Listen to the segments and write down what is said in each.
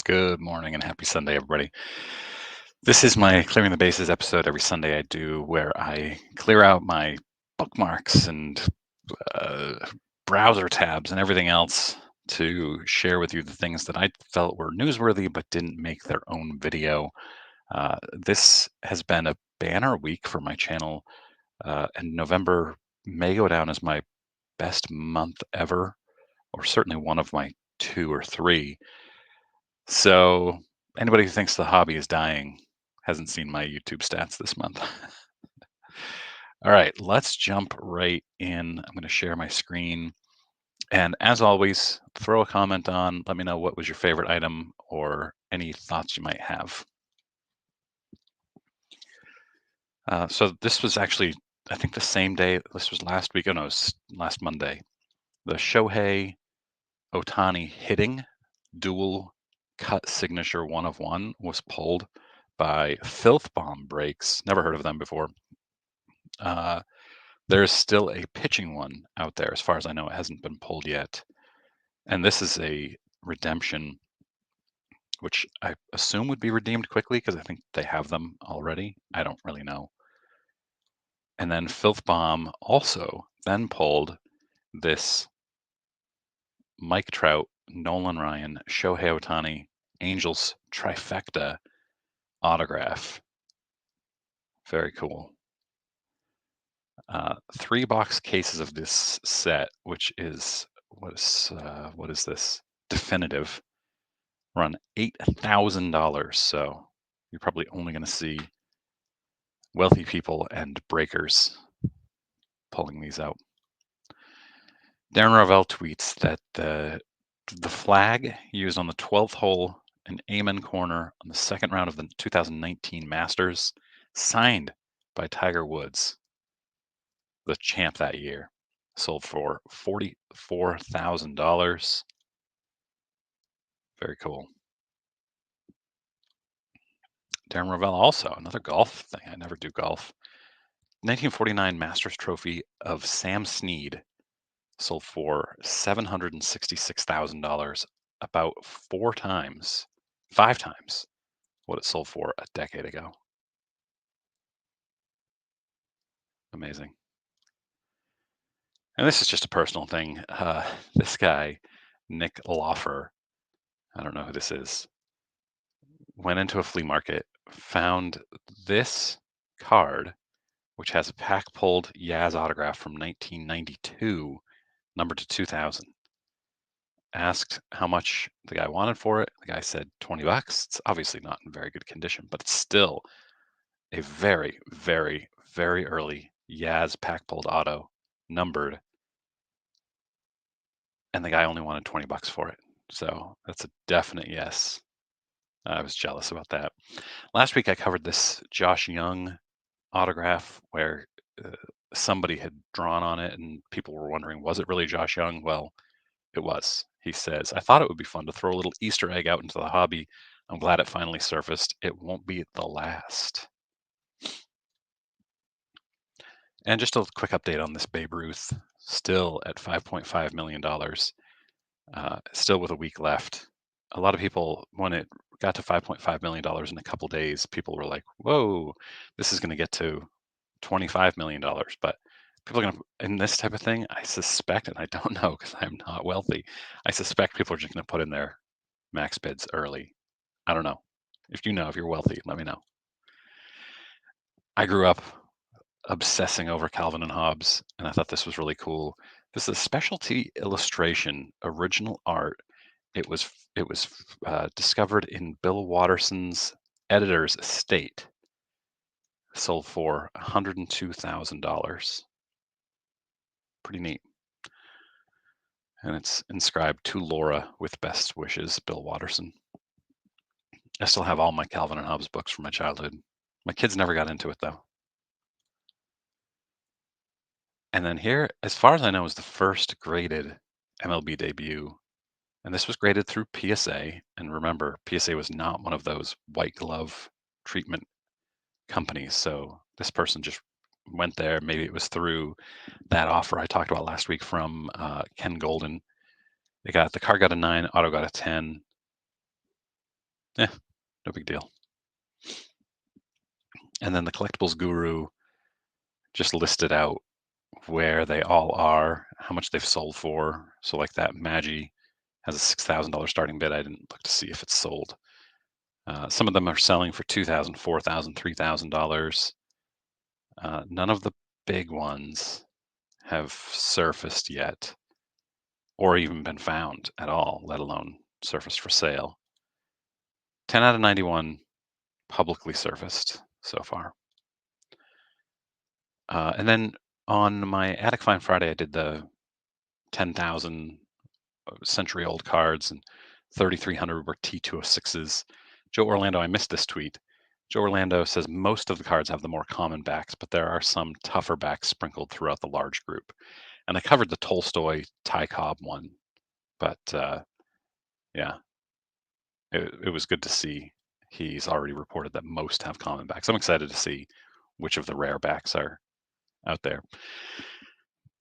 Good morning and happy Sunday, everybody. This is my Clearing the Bases episode. Every Sunday I do where I clear out my bookmarks and uh, browser tabs and everything else to share with you the things that I felt were newsworthy but didn't make their own video. This has been a banner week for my channel, and November may go down as my best month ever, or certainly one of my two or three. So anybody who thinks the hobby is dying hasn't seen my YouTube stats this month. All right, let's jump right in. I'm going to share my screen. And as always, throw a comment on. Let me know what was your favorite item or any thoughts you might have. So this was actually, I think, the same day. This was last week. Oh, no, it was last Monday. The Shohei Ohtani hitting dual cut signature 1/1 was pulled by Filth Bomb Breaks. Never heard of them before. There's still a pitching one out there. As far as I know, it hasn't been pulled yet. And this is a redemption, which I assume would be redeemed quickly because I think they have them already. I don't really know. And then Filth Bomb also then pulled this Mike Trout, Nolan Ryan, Shohei Ohtani, Angels trifecta autograph. Very cool. 3-box cases of this set, which is what is this? Definitive. Run $8,000. So you're probably only going to see wealthy people and breakers pulling these out. Darren Ravel tweets that the flag used on the 12th hole in Amen Corner on the second round of the 2019 Masters, signed by Tiger Woods, the champ that year, sold for $44,000. Very cool. Darren Ravel also, another golf thing. I never do golf. 1949 Masters Trophy of Sam Snead sold for $766,000, about 5 times what it sold for a decade ago. Amazing. And this is just a personal thing. This guy, Nick Loffer, I don't know who this is, went into a flea market, found this card, which has a pack pulled Yaz autograph from 1992, numbered to 2000. Asked how much the guy wanted for it. The guy said $20. It's obviously not in very good condition, but it's still a very, very, very early Yaz pack pulled auto, numbered, and the guy only wanted $20 for it. So that's a definite yes. I was jealous about that. Last week I covered this Josh Young autograph where somebody had drawn on it and people were wondering, was it really Josh Young? Well, it was. He says, I thought it would be fun to throw a little Easter egg out into the hobby. I'm glad it finally surfaced. It won't be the last. And just a quick update on this Babe Ruth, still at $5.5 million, still with a week left. A lot of people, when it got to $5.5 million in a couple days, people were like, whoa, this is going to get to $25 million. But people are going to, in this type of thing, I suspect, and I don't know because I'm not wealthy, I suspect people are just going to put in their max bids early. I don't know. If you know, if you're wealthy, let me know. I grew up obsessing over Calvin and Hobbes, and I thought this was really cool. This is a specialty illustration, original art. It was discovered in Bill Watterson's editor's estate. Sold for $102,000. Pretty neat. And it's inscribed to Laura with best wishes, Bill Watterson. I still have all my Calvin and Hobbes books from my childhood. My kids never got into it though. And then here, as far as I know, is the first graded MLB debut. And this was graded through PSA. And remember, PSA was not one of those white glove treatment companies. So this person just went there. Maybe it was through that offer I talked about last week from Ken Golden. The card got a 9, auto got a 10. Yeah, no big deal. And then the collectibles guru just listed out where they all are, how much they've sold for. So like that Magi has a $6,000 starting bid. I didn't look to see if it's sold. Some of them are selling for $2,000, $4,000, $3,000. None of the big ones have surfaced yet, or even been found at all, let alone surfaced for sale. 10 out of 91 publicly surfaced so far. And then on my Attic Find Friday, I did the 10,000 century-old cards, and 3,300 were T206s. Joe Orlando, I missed this tweet. Joe Orlando says most of the cards have the more common backs, but there are some tougher backs sprinkled throughout the large group. And I covered the Tolstoy Ty Cobb one, but yeah, it was good to see he's already reported that most have common backs. I'm excited to see which of the rare backs are out there.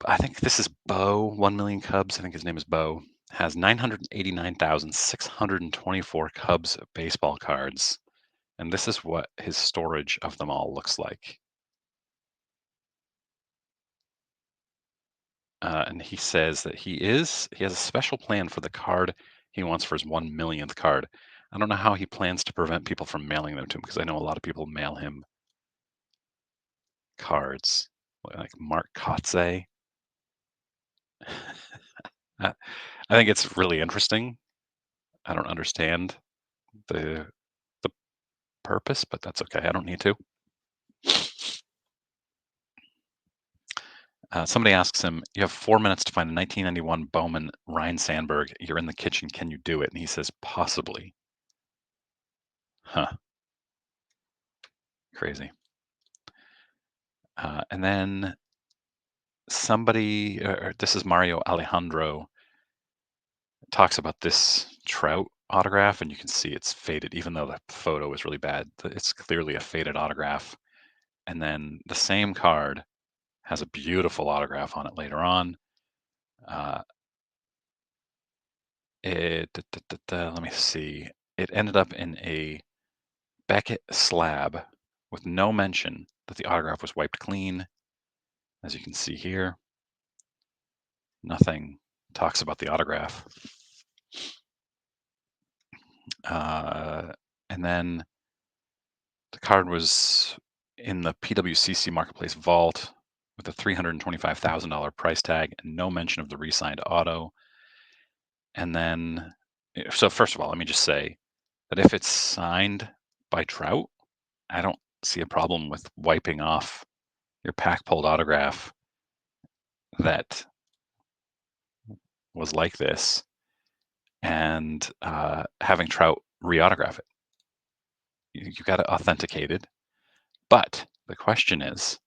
I think this is Bo, 1 million Cubs. I think his name is Bo. Has 989,624 Cubs baseball cards. And this is what his storage of them all looks like. And he says that he has a special plan for the card he wants for his 1 millionth card. I don't know how he plans to prevent people from mailing them to him, because I know a lot of people mail him cards, like Mark Kotze. I think it's really interesting. I don't understand the the purpose, but that's okay. I don't need to. Somebody asks him, "You have 4 minutes to find a 1991 Bowman Ryan Sandberg. You're in the kitchen. Can you do it?" And he says, "Possibly." Huh. Crazy. And then somebody, this is Mario Alejandro, talks about this Trout autograph, and you can see it's faded, even though the photo is really bad. It's clearly a faded autograph. And then the same card has a beautiful autograph on it later on. Uh, let me see. It ended up in a Beckett slab with no mention that the autograph was wiped clean. As you can see here, nothing talks about the autograph. Uh, and then the card was in the PWCC Marketplace vault with a $325,000 price tag and no mention of the re-signed auto. And then, so first of all, let me just say that if it's signed by Trout, I don't see a problem with wiping off your pack pulled autograph that was like this and having Trout re-autograph it. You got to authenticate it. But the question is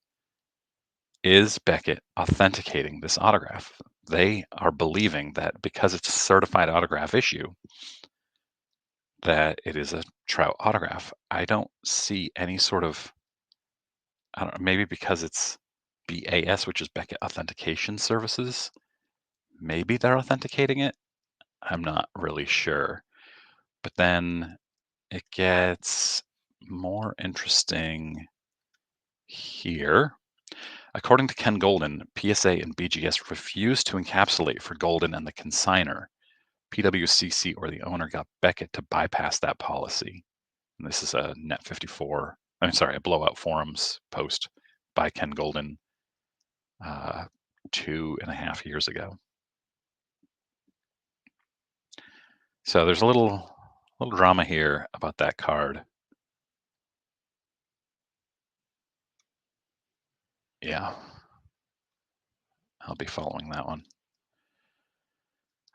Beckett authenticating this autograph? They are believing that because it's a certified autograph issue, that it is a Trout autograph. I don't see any sort of, I don't know, maybe because it's BAS, which is Beckett Authentication Services. Maybe they're authenticating it. I'm not really sure. But then it gets more interesting here. According to Ken Golden, PSA and BGS refused to encapsulate for Golden and the consigner. PWCC or the owner got Beckett to bypass that policy. And this is a Net 54, I'm sorry, a Blowout Forums post by Ken Golden 2.5 years ago. So there's a little drama here about that card. Yeah, I'll be following that one.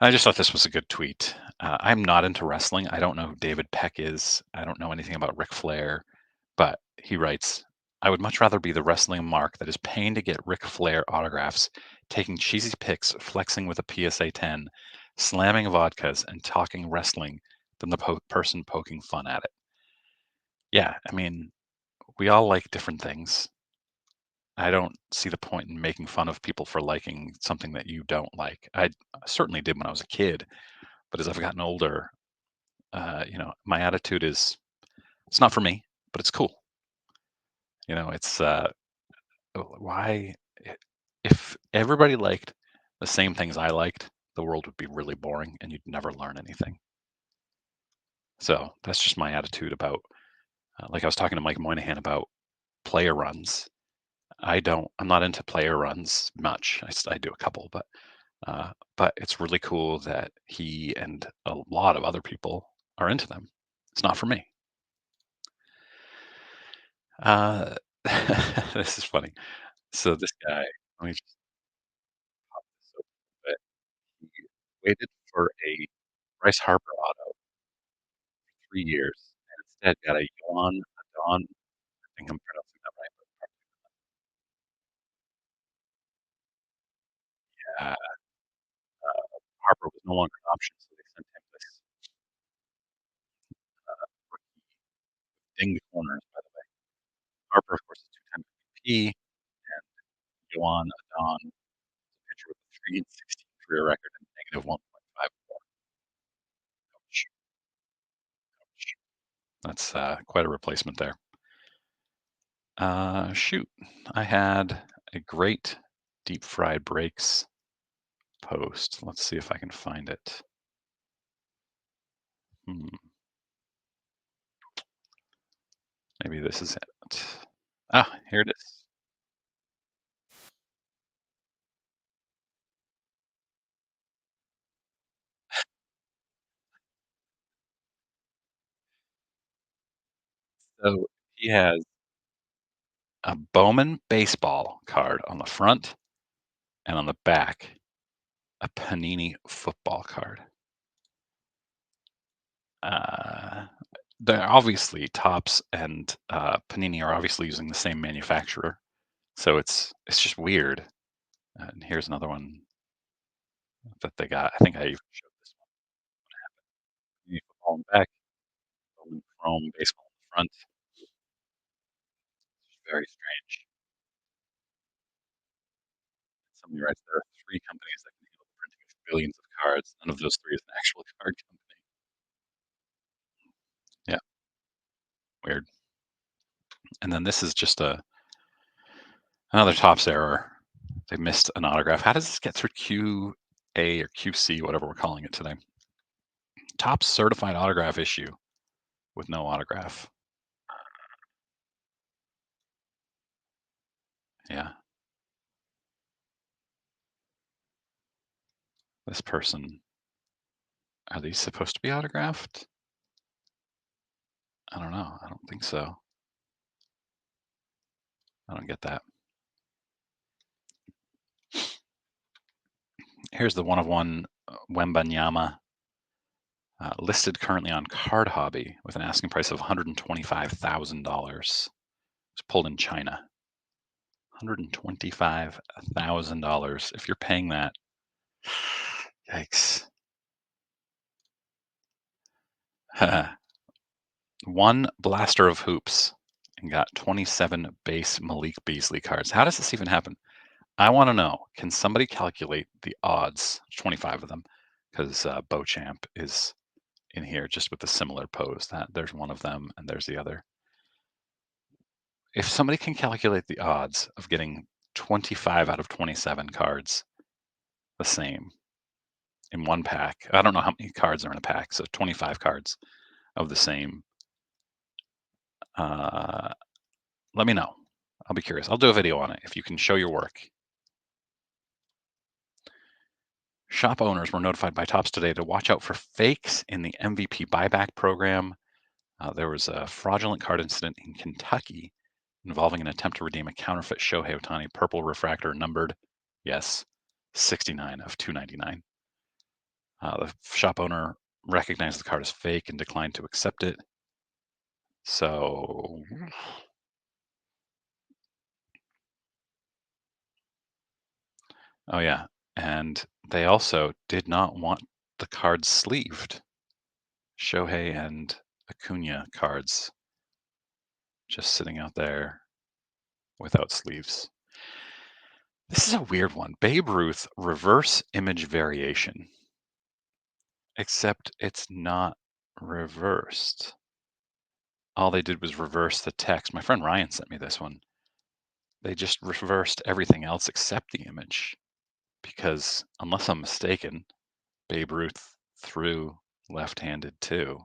I just thought this was a good tweet. I'm not into wrestling. I don't know who David Peck is. I don't know anything about Ric Flair, but he writes, I would much rather be the wrestling mark that is paying to get Ric Flair autographs, taking cheesy pics, flexing with a PSA 10, slamming vodkas, and talking wrestling than the person poking fun at it. Yeah, I mean, we all like different things. I don't see the point in making fun of people for liking something that you don't like. I certainly did when I was a kid, but as I've gotten older, my attitude is it's not for me, but it's cool. It's why i- if everybody liked the same things I liked, the world would be really boring and you'd never learn anything. So that's just my attitude about, like I was talking to Mike Moynihan about player runs. I'm not into player runs much. I do a couple, but it's really cool that he and a lot of other people are into them. It's not for me. Uh, this is funny. So this guy, let me just pop this open a bit. He waited for a Bryce Harper auto for 3 years and instead got a Yuan Adon. I think I'm pronouncing that right. But Harper was no longer an option, so they sent him this rookie dinged corners, by the way. Harper, of course, is two-time MVP, and Yuan Adon, pitcher with a 3-16 career record and negative 1.54. Ouch. Ouch. That's quite a replacement there. Shoot. I had a great deep fried breaks post. Let's see if I can find it. Hmm, maybe this is it. Ah, here it is. So he has a Bowman baseball card on the front and on the back, a Panini football card. Uh, they're obviously Topps and Panini are obviously using the same manufacturer, so it's just weird. And here's another one that they got. I think I even showed this one. Panini football in the back, Bowman chrome baseball in the front. It's very strange. Somebody writes there are three companies that can handle the printing of billions of cards. None of those three is an actual card company. Yeah, weird. And then this is just another Topps error. They missed an autograph. How does this get through QA or QC, whatever we're calling it today? Topps certified autograph issue with no autograph. Yeah, this person. Are these supposed to be autographed? I don't know. I don't think so. I don't get that. Here's the one of one Wembanyama, listed currently on Card Hobby with an asking price of $125,000. It's pulled in China. $125,000. If you're paying that, yikes. One blaster of hoops and got 27 base Malik Beasley cards. How does this even happen? I want to know. Can somebody calculate the odds? 25 of them, because Beauchamp is in here just with a similar pose. That there's one of them, and there's the other. If somebody can calculate the odds of getting 25 out of 27 cards the same in one pack, I don't know how many cards are in a pack, so 25 cards of the same. Uh, Let me know. I'll be curious. I'll do a video on it if you can show your work. Shop owners were notified by Topps today to watch out for fakes in the MVP buyback program. There was a fraudulent card incident in Kentucky involving an attempt to redeem a counterfeit Shohei Ohtani purple refractor numbered, yes, 69 of 299. The shop owner recognized the card as fake and declined to accept it. So, oh yeah. And they also did not want the cards sleeved. Shohei and Acuna cards just sitting out there without sleeves. This is a weird one. Babe Ruth reverse image variation, except it's not. reversed. All they did was reverse the text. My friend Ryan sent me this one. They just reversed everything else except the image because, unless I'm mistaken, Babe Ruth threw left-handed too.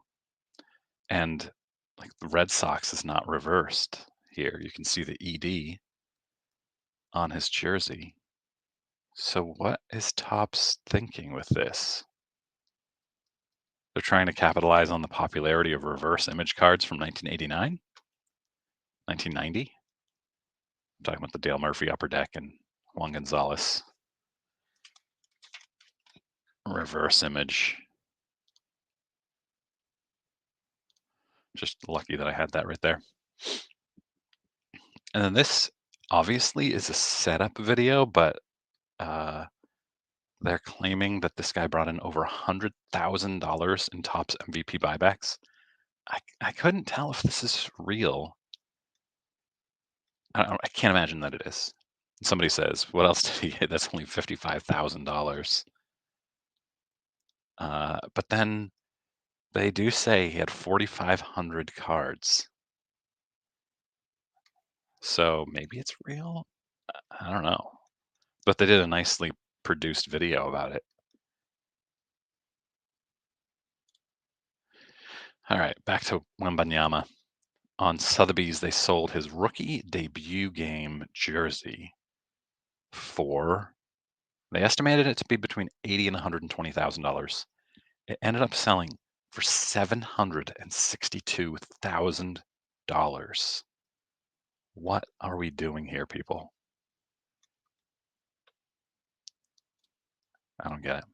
And like the Red Sox is not reversed here. You can see the ED on his jersey. So what is Topps thinking with this? They're trying to capitalize on the popularity of reverse image cards from 1989, 1990. I'm talking about the Dale Murphy Upper Deck and Juan Gonzalez reverse image. Just lucky that I had that right there. And then this obviously is a setup video, but they're claiming that this guy brought in over $100,000 in Topps MVP buybacks. I couldn't tell if this is real. I can't imagine that it is. Somebody says, "What else did he get? That's only $55,000." But then they do say he had 4,500 cards. So maybe it's real. I don't know. But they did a nicely produced video about it. All right, back to Wembanyama. On Sotheby's, they sold his rookie debut game jersey for, they estimated it to be between $80,000 and $120,000. It ended up selling for $762,000. What are we doing here, people? I don't get it.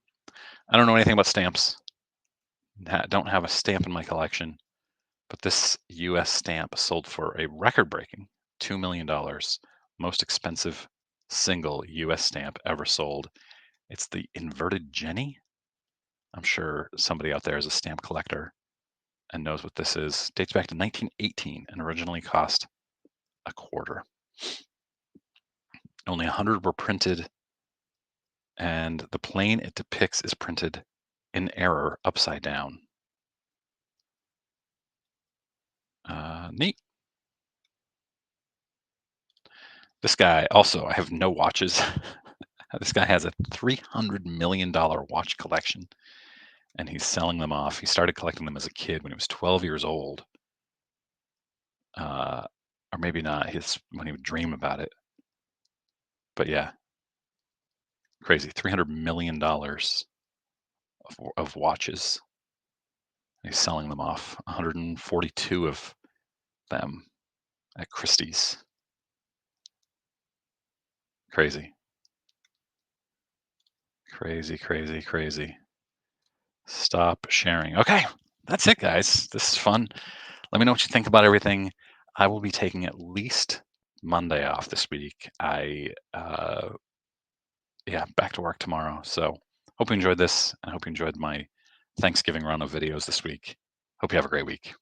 I don't know anything about stamps. Don't have a stamp in my collection, but this US stamp sold for a record-breaking $2 million, most expensive single US stamp ever sold. It's the inverted Jenny. I'm sure somebody out there is a stamp collector and knows what this is. Dates back to 1918 and originally cost a quarter. Only 100 were printed, and the plane it depicts is printed in error upside down. Neat. This guy also, I have no watches. This guy has a $300 million watch collection, and he's selling them off. He started collecting them as a kid when he was 12 years old. Or maybe not, when he would dream about it. But yeah, crazy. $300 million of watches. He's selling them off. 142 of them at Christie's. Crazy. Crazy, crazy, crazy. Stop sharing. Okay, that's it, guys. This is fun. Let me know what you think about everything. I will be taking at least Monday off this week. Yeah, back to work tomorrow. So hope you enjoyed this. I hope you enjoyed my Thanksgiving run of videos this week. Hope you have a great week.